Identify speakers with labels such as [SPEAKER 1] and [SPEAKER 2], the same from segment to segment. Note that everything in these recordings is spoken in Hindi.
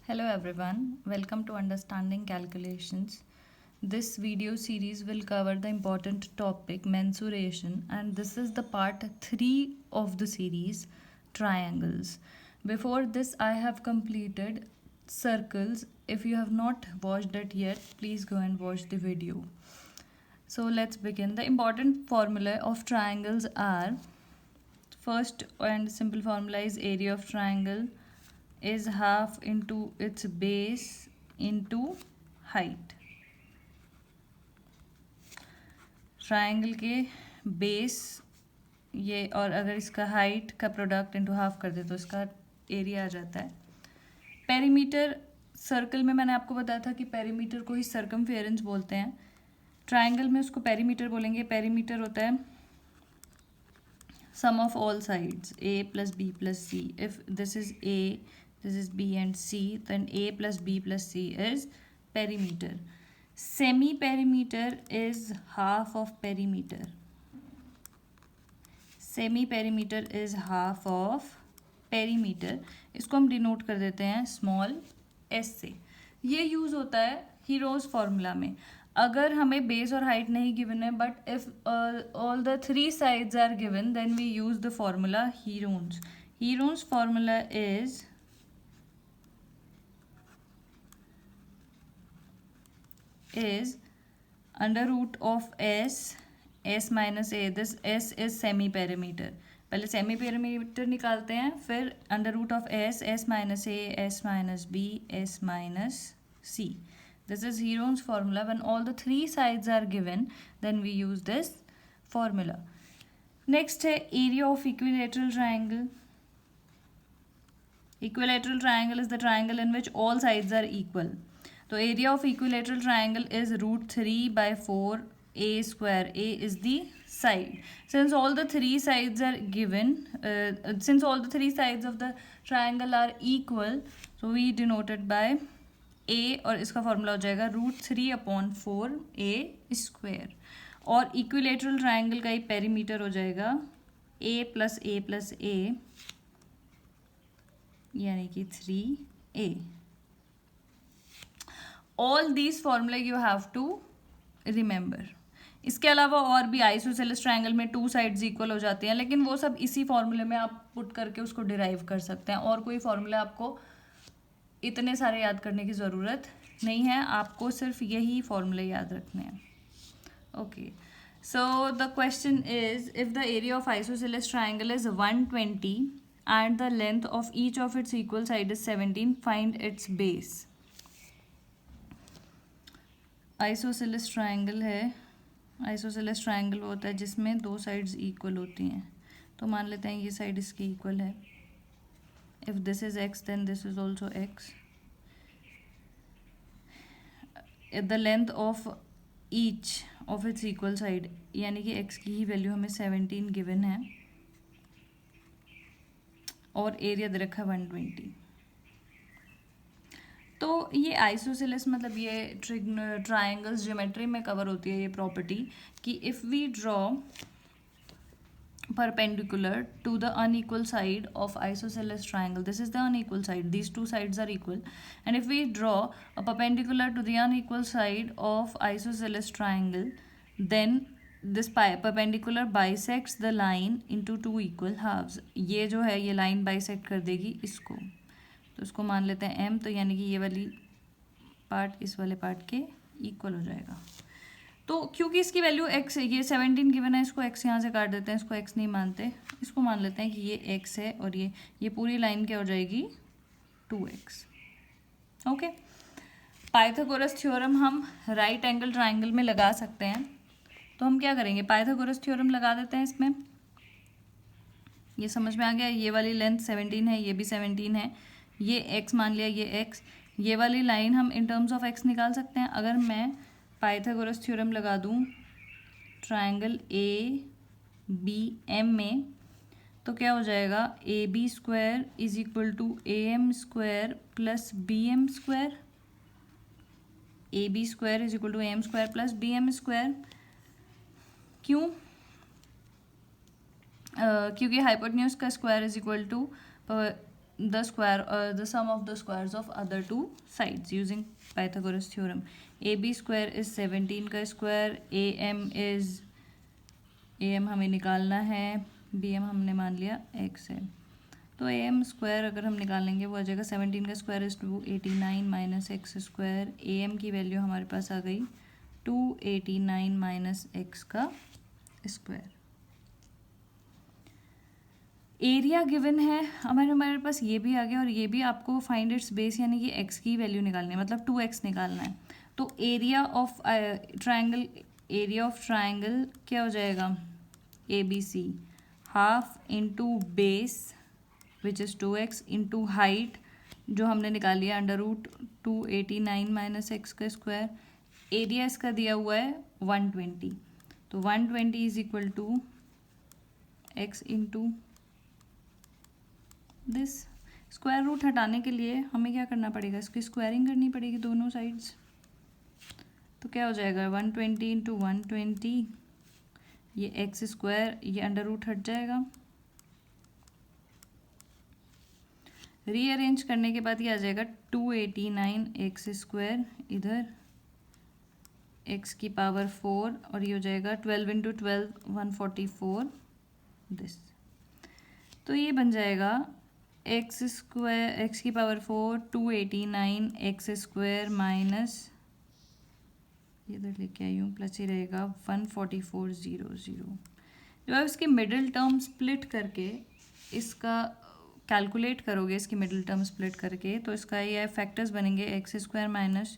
[SPEAKER 1] Hello everyone, welcome to Understanding Calculations. This video series will cover the important topic mensuration, and this is the part 3 of the series triangles. Before this I have completed circles. If you have not watched it yet, please go and watch the video. So let's begin. The important formula of triangles are, first and simple formula is area of triangle is half into its base into height. Triangle के बेस ये और अगर इसका हाइट का प्रोडक्ट इंटू हाफ कर दे तो इसका एरिया आ जाता है. पेरीमीटर सर्कल में मैंने आपको बताया था कि पेरीमीटर को ही सर्कमफेरेंस बोलते हैं. ट्राइंगल में उसको पेरीमीटर बोलेंगे. पेरीमीटर होता है sum of all sides a plus b plus c. If this is a, this is b and c, then a plus b plus c is perimeter. Semi perimeter is half of perimeter. Semi perimeter is half of perimeter. इसको हम डिनोट कर देते हैं स्मॉल s से. ये यूज होता है हीरोज फॉर्मूला में. अगर हमें बेस और हाइट नहीं गिवन है but if all the three sides are given then we use the formula Heron's. Heron's formula is under root of s minus a. This s is semi perimeter. पहले सेमी पेरीमीटर निकालते हैं, फिर under root of s minus a, s minus b, s minus c. This is Heron's formula. When all the three sides are given, then we use this formula. Next है area of equilateral triangle. Equilateral triangle is the triangle in which all sides are equal. So area of equilateral triangle is root 3 by 4 a square. A is the side. Since all the three sides are given, since all the three sides of the triangle are equal, so we denote it by a और इसका फॉर्मूला हो जाएगा √3/4 a स्क्वायर. और इक्विलेटरल ट्राइंगल का ही पेरीमीटर हो जाएगा a plus a plus a यानी कि 3a. All these formula you have to remember. इसके अलावा और भी आइसोसेलेस ट्राइंगल में टू साइड्स इक्वल हो जाती हैं, लेकिन वो सब इसी फॉर्मूले में आप पुट करके उसको डिराइव कर सकते हैं. और कोई फॉर्मूला आपको इतने सारे याद करने की ज़रूरत नहीं है, आपको सिर्फ यही फॉर्मूले याद रखने हैं. Okay, so the question is if the area of isosceles triangle is 120 and the length of each of its equal side is 17, find its base. Isosceles triangle है. आइसोसेलेस ट्राइंगल होता है जिसमें दो साइड्स इक्वल होती हैं. तो मान लेते हैं ये साइड इसकी इक्वल है. If this is x, then this is also x. The length of each of its equal side, यानी कि x की ही वैल्यू हमें 17 गिवन है और एरिया दे रखा है 120. तो ये आइसोसेलेस मतलब ये ट्राइंगल्स ज्योमेट्री में कवर होती है ये प्रॉपर्टी कि if we draw perpendicular to the unequal side of isosceles triangle, this is the unequal side, these two sides are equal, and if we draw a perpendicular to the unequal side of isosceles triangle, then this perpendicular bisects the line into two equal halves. ये जो है ये लाइन बाइसेक्ट कर देगी इसको, तो इसको मान लेते हैं m. तो यानी कि ये वाली पार्ट इस वाले पार्ट के इक्वल हो जाएगा. तो क्योंकि इसकी वैल्यू x है, ये 17 गिवन है, इसको x यहाँ से काट देते हैं, इसको x नहीं मानते, इसको मान लेते हैं कि ये x है और ये पूरी लाइन क्या हो जाएगी 2x. ओके, पाइथागोरस थ्योरम हम राइट एंगल ट्राइंगल में लगा सकते हैं. तो हम क्या करेंगे, पाइथागोरस थ्योरम लगा देते हैं इसमें. ये समझ में आ गया. ये वाली लेंथ 17 है, ये भी 17 है, ये x मान लिया, ये x. ये वाली लाइन हम इन टर्म्स ऑफ x निकाल सकते हैं. अगर मैं पाइथागोरस थ्योरम लगा दूं ट्राइंगल ए बी एम में, तो क्या हो जाएगा A B square is equal to A M square plus B M square. A B square is equal to A M square plus B M square. क्यों? क्योंकि हाइपोटेन्यूज का square is equal to the sum of the squares of other two sides using Pythagoras theorem. AB square is 17 का स्क्वायर, AM हमें निकालना है, BM हमने मान लिया x है, तो AM स्क्वायर अगर हम निकालेंगे वो आ जाएगा 17 का square is 289 minus x square. AM की वैल्यू हमारे पास आ गई 289 माइनस एक्स का स्क्वायर. एरिया गिवन है, हमारे पास ये भी आ गया और ये भी. आपको फाइंड इट्स बेस यानी कि x की वैल्यू निकालनी है, मतलब 2x निकालना है. तो एरिया ऑफ ट्राइंगल क्या हो जाएगा, ABC half into base which is 2x into height जो हमने निकाली है अंडर रूट 289 माइनस एक्स का स्क्वायर. एरिया इसका दिया हुआ है 120, तो 120 is equal to x into this. Square root हटाने के लिए हमें क्या करना पड़ेगा, इसकी स्क्वायरिंग करनी पड़ेगी दोनों साइड्स. तो क्या हो जाएगा 120 इंटू 120, ये एक्स स्क्वायर, ये अंडर रूट हट जाएगा. रीअरेंज करने के बाद ये आ जाएगा 289 एक्स स्क्वायर, इधर एक्स की पावर 4 और ये हो जाएगा 12 इंटू 12 144 दिस. तो ये बन जाएगा एक्स स्क्वायर, एक्स की पावर 4 289 एक्स स्क्वायर माइनस, इधर लेके आई हूँ प्लस ही रहेगा 14400. जब आप इसके मिडिल टर्म स्प्लिट करके इसका कैलकुलेट करोगे, इसकी मिडिल टर्म स्प्लिट करके, तो इसका ये फैक्टर्स बनेंगे एक्स स्क्वायर माइनस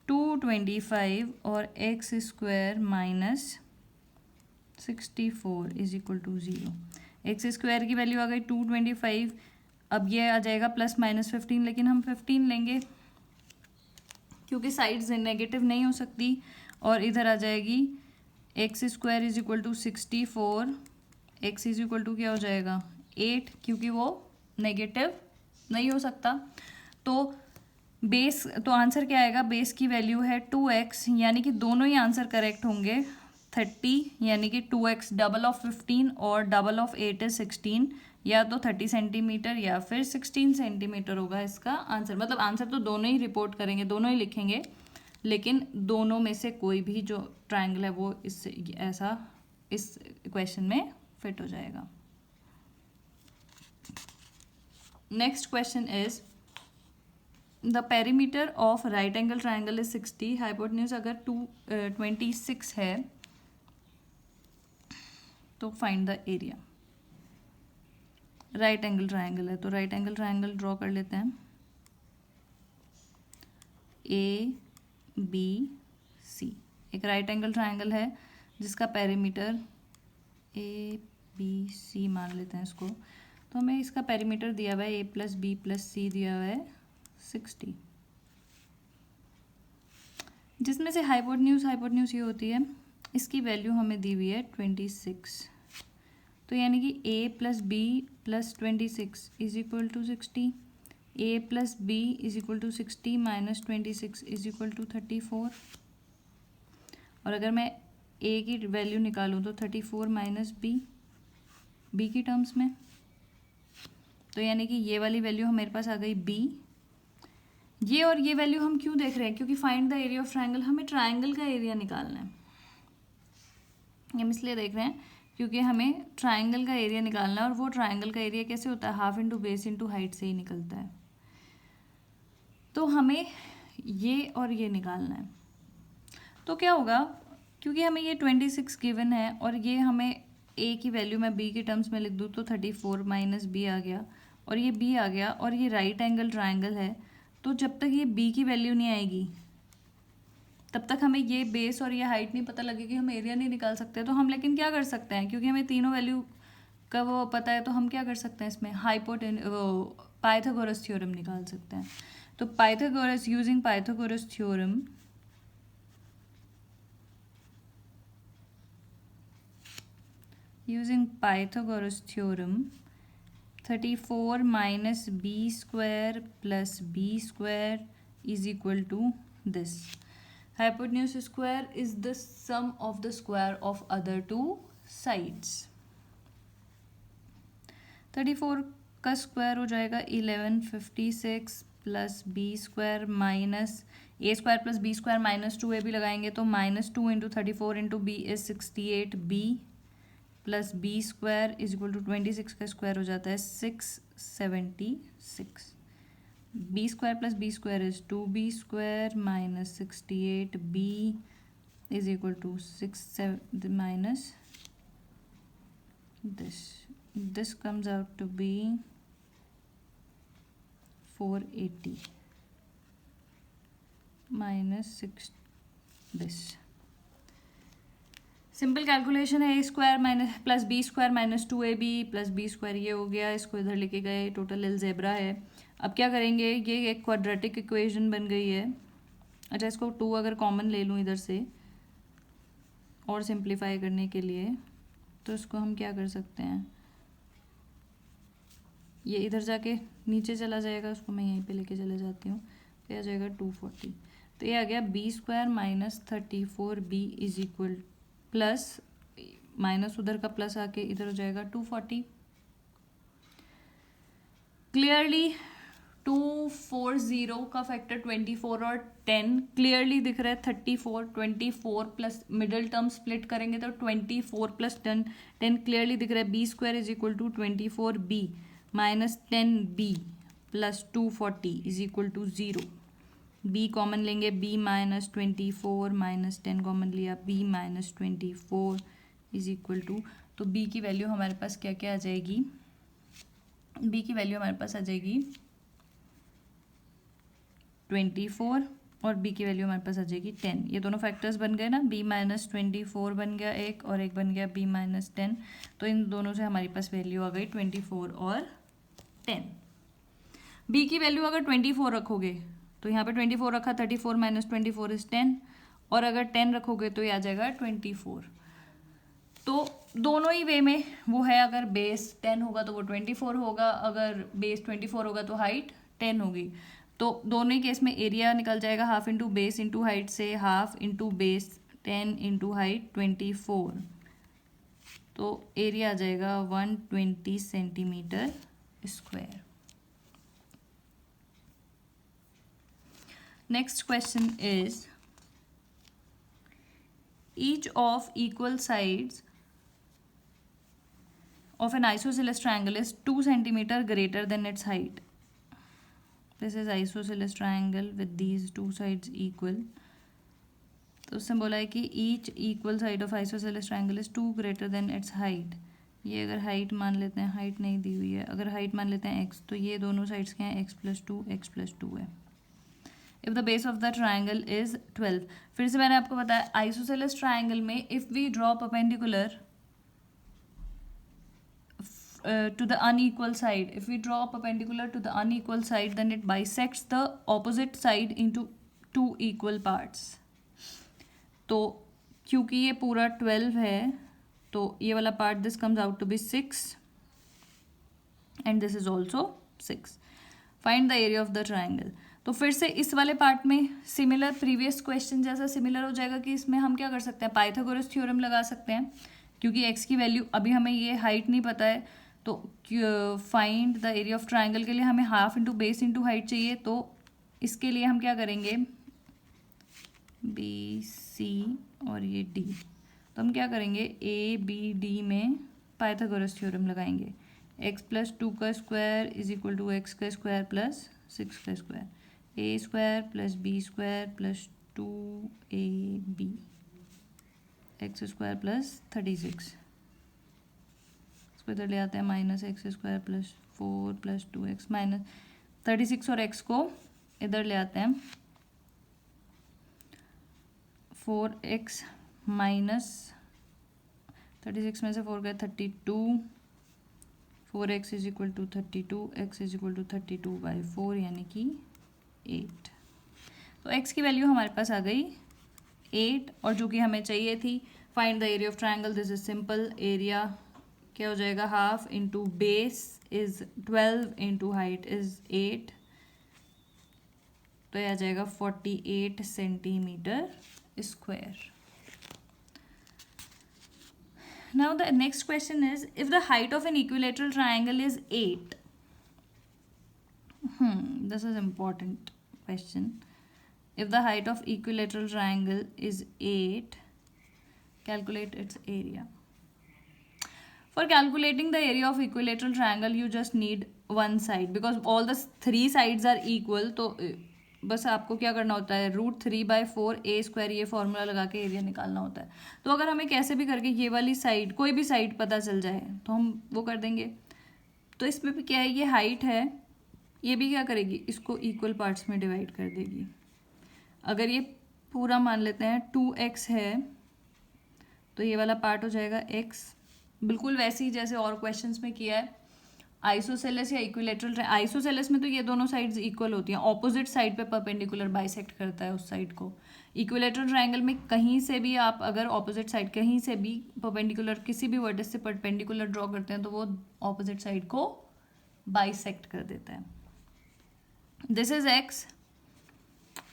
[SPEAKER 1] 225 और x square minus 64 is equal to 0. X square की वैल्यू आ गई 225, अब ये आ जाएगा प्लस माइनस 15, लेकिन हम 15 लेंगे क्योंकि साइड्स नेगेटिव नहीं हो सकती. और इधर आ जाएगी x square is equal to 64, x is equal to क्या हो जाएगा 8, क्योंकि वो नेगेटिव नहीं हो सकता. तो बेस, तो आंसर क्या आएगा, बेस की वैल्यू है 2x, यानी कि दोनों ही आंसर करेक्ट होंगे. 30 यानी कि 2x डबल ऑफ 15 और डबल ऑफ 8 इज 16, या तो 30 सेंटीमीटर या फिर 16 सेंटीमीटर होगा इसका आंसर. मतलब आंसर तो दोनों ही रिपोर्ट करेंगे, दोनों ही लिखेंगे, लेकिन दोनों में से कोई भी जो ट्रायंगल है वो इस ऐसा इस क्वेश्चन में फिट हो जाएगा. Next question is the perimeter of right angle triangle is 60, hypotenuse अगर 26 है तो find the area. Right angle triangle है, तो राइट एंगल ट्राइंगल ड्रॉ कर लेते हैं. ABC एक राइट एंगल ट्राइंगल है जिसका पेरीमीटर ABC मान लेते हैं इसको. तो हमें इसका पेरीमीटर दिया हुआ है A plus B plus C दिया हुआ है 60, जिसमें से हाइपोटेन्यूज ये होती है, इसकी वैल्यू हमें दी हुई है 26. तो यानी कि A plus B plus 26 is equal to 60, A plus B is equal to 60 minus 26 is equal to 34. और अगर मैं A की वैल्यू निकालूँ तो 34 माइनस B की टर्म्स में, तो यानी कि ये वाली वैल्यू मेरे पास आ गई B. ये और ये वैल्यू हम क्यों देख रहे हैं, क्योंकि find the area of triangle, हमें ट्राइंगल का एरिया निकालना है. हम इसलिए देख रहे हैं क्योंकि हमें ट्राइंगल का एरिया निकालना है, और वो ट्राइंगल का एरिया कैसे होता है, half into base into height से ही निकलता है. तो हमें ये और ये निकालना है. तो क्या होगा, क्योंकि हमें ये 26 गिवन है और ये हमें A की वैल्यू मैं B के टर्म्स में लिख दूँ तो 34 माइनस B आ गया, और ये B आ गया, और ये राइट एंगल ट्राइंगल है. तो जब तक ये B की वैल्यू नहीं आएगी तब तक हमें ये बेस और ये हाइट नहीं पता लगेगी, हम एरिया नहीं निकाल सकते. तो हम लेकिन क्या कर सकते हैं, क्योंकि हमें तीनों वैल्यू का वो पता है, तो हम क्या कर सकते हैं इसमें पाइथागोरस थ्योरम निकाल सकते हैं. तो Pythagoras, using Pythagoras theorem, using Pythagoras theorem, 34 minus B square plus B square is equal to this. Hypotenuse square is the sum of the square of other two sides. 34 का स्क्वायर हो जाएगा 1156 plus b square minus a square plus b square minus 2ab लगाएंगे तो -2 into 34 into b is 68b plus b square is equal to 26 का स्क्वायर हो जाता है 676. B square plus b square is 2b square minus 68b is equal to 6 minus this comes out to be 480 minus 6 this simple calculation है. A square minus plus b square minus 2ab plus b square ये हो गया, इसको इधर लेके गए, टोटल अलजेब्रा है. अब क्या करेंगे, ये एक क्वाड्रेटिक इक्वेशन बन गई है. अच्छा, इसको 2 अगर कॉमन ले लूँ इधर से और सिंप्लीफाई करने के लिए, तो इसको हम क्या कर सकते हैं, ये इधर जाके नीचे चला जाएगा, उसको मैं यहीं पे लेके चले जाती हूँ, तो आ जाएगा 240. तो ये आ गया B square minus 34b is equal plus minus उधर का प्लस आके इधर हो जाएगा 240. क्लियरली 240 का फैक्टर 24 और 10 क्लियरली दिख रहा है. 24 प्लस मिडल टर्म स्प्लिट करेंगे तो 24 प्लस 10 क्लियरली दिख रहा है. B square is equal to 24b minus 10b plus 240 is equal to 0. B common लेंगे, b माइनस 24 माइनस 10 कॉमन लिया, b minus 24 is equal to, तो b की वैल्यू हमारे पास क्या क्या आ जाएगी, b की वैल्यू हमारे पास आ जाएगी 24 और b की वैल्यू हमारे पास आ जाएगी 10. ये दोनों फैक्टर्स बन गए ना, b माइनस 24 बन गया एक और एक बन गया b माइनस 10. तो इन दोनों से हमारे पास वैल्यू आ गई 24 और 10. b की वैल्यू अगर 24 रखोगे तो यहाँ पे 24 रखा, 34 माइनस 24 इज 10, और अगर 10 रखोगे तो ये आ जाएगा 24. तो दोनों ही वे में वो है, अगर बेस 10 होगा तो वो 24 होगा, अगर बेस 24 होगा तो हाइट 10 होगी. तो दोनों ही केस में एरिया निकल जाएगा half into base into height से half into base 10 into height 24. तो एरिया आ जाएगा 120 centimetre square. Next question is each of equal sides of an isosceles triangle is 2 centimeter greater than its height. This is isosceles triangle with these two sides equal. तो उससे बोला है कि each equal side of isosceles triangle is 2 greater than its height. ये अगर हाइट मान लेते हैं, हाइट नहीं दी हुई है, अगर हाइट मान लेते हैं x, तो ये दोनों साइड्स क्या हैं, x प्लस 2 है. If the base of the triangle is 12. फिर से मैंने आपको बताया आइसोसेलेस ट्राइंगल में if we draw perpendicular to the unequal side, if we draw perpendicular to the unequal side, then it bisects the opposite side into 2 equal parts. तो क्योंकि ये पूरा 12 है तो ये वाला part this comes out to be 6 and this is also 6. Find the area of the triangle. तो फिर से इस वाले पार्ट में सिमिलर प्रीवियस क्वेश्चन जैसा सिमिलर हो जाएगा कि इसमें हम क्या कर सकते हैं, पाइथागोरस थ्योरम लगा सकते हैं. क्योंकि x की वैल्यू अभी हमें ये हाइट नहीं पता है, तो find the area of triangle के लिए हमें half into base into height चाहिए. तो इसके लिए हम क्या करेंगे, बी सी और ये डी, तो हम क्या करेंगे ए बी डी में पाइथागोरस थ्योरम लगाएंगे. एक्स प्लस 2 का square is equal to x का स्क्वायर प्लस 6 का square, a square plus b square plus 2ab x square plus 36. इसको इधर ले आते हैं, माइनस एक्स स्क्वायर प्लस 4 प्लस 2x माइनस 36 और x को इधर ले आते हैं, 4x माइनस 36 में से 4 गए 32, 4x is equal to 32, x is equal to 32/4 यानी कि 8. तो x की वैल्यू हमारे पास आ गई 8, और जो कि हमें चाहिए थी find the area of triangle. This is simple. Area क्या हो जाएगा, half into base is 12 into height is 8, तो यह आ जाएगा 48 centimetre square. Now the next question is, if the height of an equilateral triangle is 8, This is important question. If the height of equilateral triangle is 8, calculate its area. For calculating the area of equilateral triangle, you just need one side because all the three sides are equal. तो बस आपको क्या करना होता है, √3/4 ये फॉर्मूला लगा के एरिया निकालना होता है. तो अगर हमें कैसे भी करके ये वाली साइड, कोई भी साइड पता चल जाए तो हम वो कर देंगे. तो इसमें भी क्या है, ये हाइट है, ये भी क्या करेगी, इसको इक्वल पार्ट्स में डिवाइड कर देगी. अगर ये पूरा मान लेते हैं 2x है तो ये वाला पार्ट हो जाएगा x. बिल्कुल वैसे ही जैसे और क्वेश्चंस में किया है. आइसोसेलेस या इक्विलेटरल, आइसोसेलेस में तो ये दोनों साइड्स इक्वल होती हैं, ऑपोजिट साइड पे परपेंडिकुलर बाइसेक्ट करता है उस साइड को. इक्विलेटरल ट्रायंगल में कहीं से भी आप अगर ऑपोजिट साइड कहीं से भी परपेंडिकुलर किसी भी वर्टेक्स से परपेंडिकुलर ड्रॉ करते हैं तो वो ऑपोजिट साइड को बाइसेक्ट कर देता है. दिस इज x,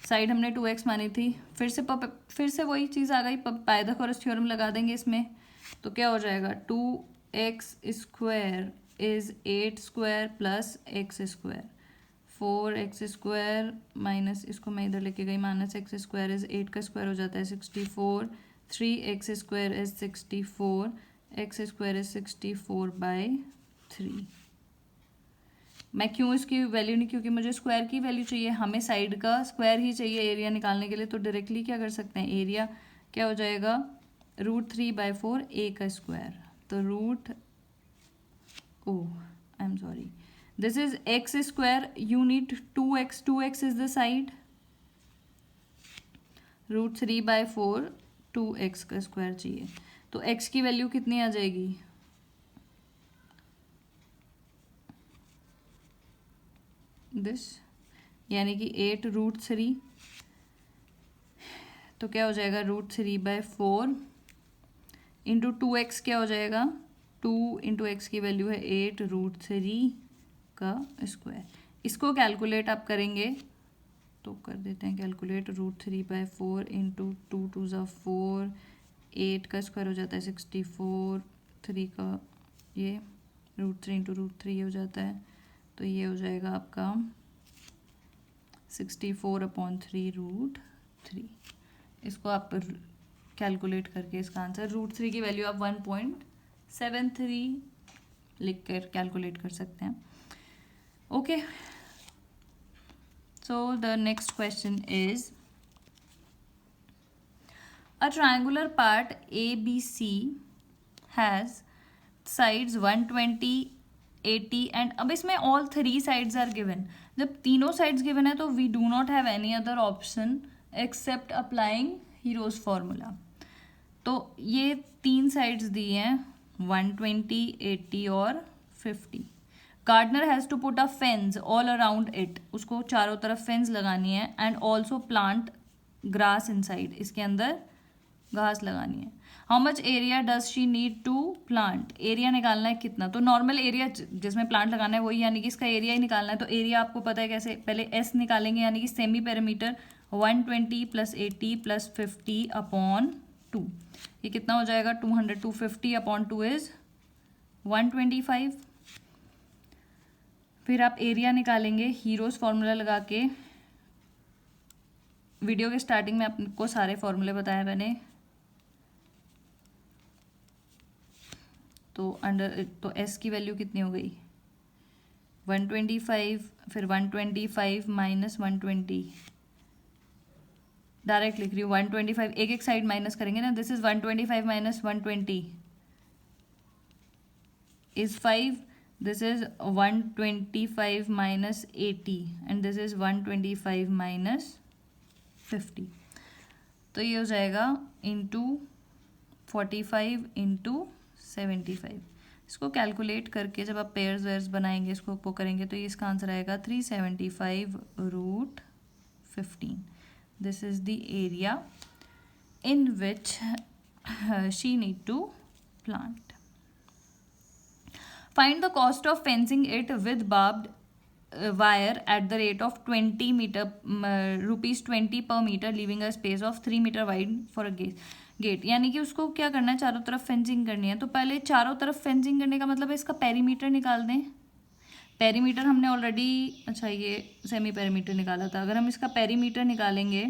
[SPEAKER 1] साइड हमने 2x मानी थी. फिर से वही चीज़ आ गई, पाइथागोरस थ्योरम लगा देंगे इसमें. तो क्या हो जाएगा, 2x² is 8² plus x². 4x² minus, इसको मैं इधर लेके गई, -x² इज 8 का स्क्वायर हो जाता है 64. 3x² is 64. x² is 64/3. मैं क्यों इसकी वैल्यू नहीं, क्योंकि मुझे स्क्वायर की वैल्यू चाहिए, हमें साइड का स्क्वायर ही चाहिए एरिया निकालने के लिए. तो डायरेक्टली क्या कर सकते हैं, एरिया क्या हो जाएगा, √3/4 a का स्क्वायर. तो this is x², you need 2x. 2x is the side. √3/4 2x का स्क्वायर चाहिए. तो x की वैल्यू कितनी आ जाएगी, दिस, यानी कि 8√3. तो क्या हो जाएगा, √3/4 इंटू 2x क्या हो जाएगा, 2 इंटू एक्स की वैल्यू है 8√3 का स्क्वायर. इसको कैलकुलेट आप करेंगे तो कर देते हैं कैलकुलेट. √3/4 इंटू 2 2 ज़ा 4, 8 का स्क्वायर हो जाता है 64, 3 का ये √3 इंटू √3 हो जाता है. तो ये हो जाएगा आपका 64/3√3. इसको आप कैलकुलेट करके इसका आंसर, √3 की वैल्यू आप 1.73 लिख कर कैलकुलेट कर सकते हैं. Okay, so the next question is a triangular part ABC has sides 120, 80 and. अब इसमें ऑल 3 साइड्स आर गिवन. जब तीनों साइड्स गिवन है तो we do not have any other option except applying Heron's formula. तो ये 3 साइड्स दी हैं 120, 80 और 50. Gardener has to put a fence all around it. उसको चारों तरफ फेंस लगानी है. And also plant grass inside, इसके अंदर घास लगानी है. How much area does she need to plant. Area निकालना है कितना. तो नॉर्मल एरिया जिसमें प्लांट लगाना है वही, यानी कि इसका एरिया ही निकालना है. तो एरिया आपको पता है कैसे, पहले एस निकालेंगे, यानी कि सेमी पेरीमीटर 120 + 80 + 50/2. ये कितना हो जाएगा, 200. 250/2 इज 125. फिर आप एरिया निकालेंगे हीरोज फॉर्मूला लगा के. वीडियो के स्टार्टिंग में आपको सारे फॉर्मूले बताए मैंने. तो एस की वैल्यू कितनी हो गई, 125. फिर 125 माइनस 120, डायरेक्ट लिख रही हूँ 125. एक साइड माइनस करेंगे ना. This is 125 minus 120 is 5. This is 125 minus 80 and this is 125 minus 50. तो ये हो जाएगा इंटू 45 इंटू 75. इसको कैलकुलेट करके जब आप पेयर्स वेयर्स बनाएंगे, इसको वो करेंगे, तो ये इसका आंसर आएगा 375√15. This is the area in which she need to plant. Find the cost of fencing it with barbed wire at the rate of 20 meter rupees 20 per meter, leaving a space of 3 meter wide for a gate. यानी कि उसको क्या करना है, चारों तरफ फेंसिंग करनी है. तो पहले चारों तरफ फेंसिंग करने का मतलब है इसका पेरीमीटर निकाल दें. पेरीमीटर हमने ऑलरेडी, अच्छा ये सेमी पेरीमीटर निकाला था। अगर हम इसका पेरीमीटर निकालेंगे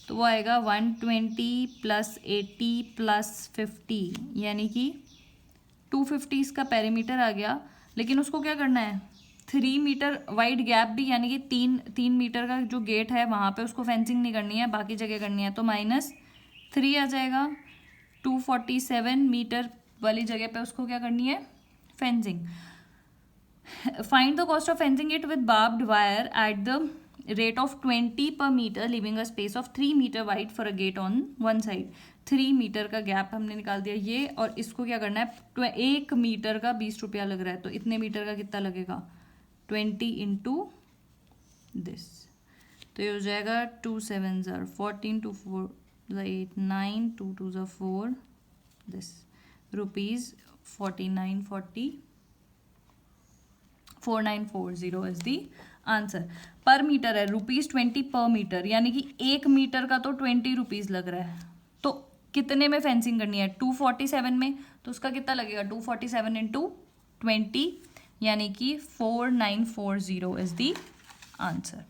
[SPEAKER 1] तो वो आएगा 120 + 80 + 50, यानी कि 250 इसका पेरीमीटर आ गया। लेकिन उसको क्या करना है, 3 मीटर वाइड गैप भी, यानी कि 3 मीटर का जो गेट है वहाँ पे उसको फेंसिंग नहीं करनी है, बाकी जगह करनी है, तो -3 आ जाएगा। 247 मीटर वाली जगह पे उसको क्या करनी है, fencing. Find the cost of fencing it with barbed wire at the rate of 20 per meter, leaving a space of 3 meter wide for a gate on one side। 3 metre का गैप हमने निकाल दिया ये, और इसको क्या करना है, 1 मीटर का 20 रुपया लग रहा है, तो इतने मीटर का कितना लगेगा, 20 इंटू दिस, तो ये हो जाएगा 2 7 ज़र 14, 2 4 8 9, 2 2 ज़र 4, this rupees 4940 is the answer. पर मीटर है, ₹20 पर मीटर, यानी कि 1 मीटर का तो 20 रुपीज़ लग रहा है। तो कितने में फेंसिंग करनी है, 247 में, तो उसका कितना लगेगा, 247 इंटू 20, यानी कि 4940 is the answer.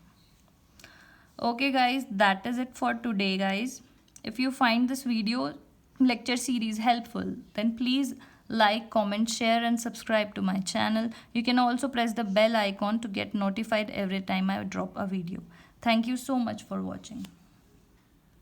[SPEAKER 1] Okay guys, that is it for today guys. If you find this video lecture series helpful, then please like, comment, share and subscribe to my channel. You can also press the bell icon to get notified every time I drop a video. Thank you so much for watching.